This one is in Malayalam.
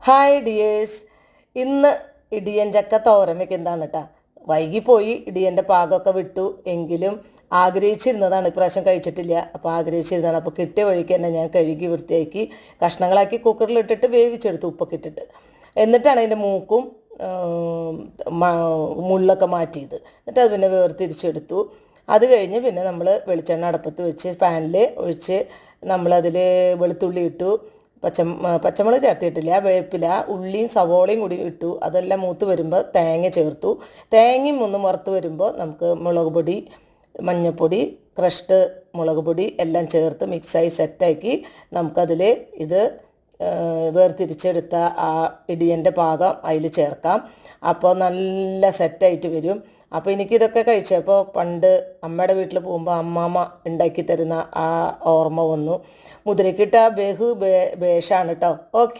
ഹായ് ഡിയേഴ്സ്, ഇന്ന് ഇടിയൻ ചക്ക തോരൻ വെക്കുന്നതാണ് കേട്ടോ. വൈകിപ്പോയി, ഇടിയൻ്റെ പാകമൊക്കെ വിട്ടു. എങ്കിലും ആഗ്രഹിച്ചിരുന്നതാണ്, ഇപ്രാവശ്യം കഴിച്ചിട്ടില്ല. അപ്പോൾ ആഗ്രഹിച്ചിരുന്നതാണ്. അപ്പോൾ കിട്ടിയ വഴിക്ക് തന്നെ ഞാൻ കഴുകി വൃത്തിയാക്കി കഷ്ണങ്ങളാക്കി കുക്കറിലിട്ടിട്ട് വേവിച്ചെടുത്തു, ഉപ്പൊക്കെ ഇട്ടിട്ട്. എന്നിട്ടാണ് അതിൻ്റെ മൂക്കും മുള്ളൊക്കെ മാറ്റിയത്. എന്നിട്ട് അത് പിന്നെ വേർതിരിച്ചെടുത്തു. അത് കഴിഞ്ഞ് പിന്നെ നമ്മൾ വെളിച്ചെണ്ണ അടുപ്പത്ത് വെച്ച് പാനിൽ ഒഴിച്ച് നമ്മളതിൽ വെളുത്തുള്ളി ഇട്ടു, പച്ചമുളക് ചേർത്തിട്ടില്ല, വേപ്പില, ഉള്ളിയും സവോളയും കൂടി ഇട്ടു. അതെല്ലാം മൂത്ത് വരുമ്പോൾ തേങ്ങ ചേർത്തു. തേങ്ങയും ഒന്ന് വറുത്ത് വരുമ്പോൾ നമുക്ക് മുളക് പൊടി, മഞ്ഞൾപ്പൊടി, ക്രഷ്ഡ് മുളക് പൊടി എല്ലാം ചേർത്ത് മിക്സായി സെറ്റാക്കി നമുക്കതിൽ ഇത് വേർതിരിച്ചെടുത്ത ആ ഇടിയൻ്റെ പാകം അതിൽ ചേർക്കാം. അപ്പോൾ നല്ല സെറ്റായിട്ട് വരും. അപ്പോൾ എനിക്കിതൊക്കെ കഴിച്ചപ്പോൾ പണ്ട് അമ്മയുടെ വീട്ടിൽ പോകുമ്പോൾ അമ്മാമ്മ ഉണ്ടാക്കി തരുന്ന ആ ഓർമ്മ വന്നു. മുതിരക്കിട്ട ബഹു ബേഷാണ് കേട്ടോ. ഓക്കെ.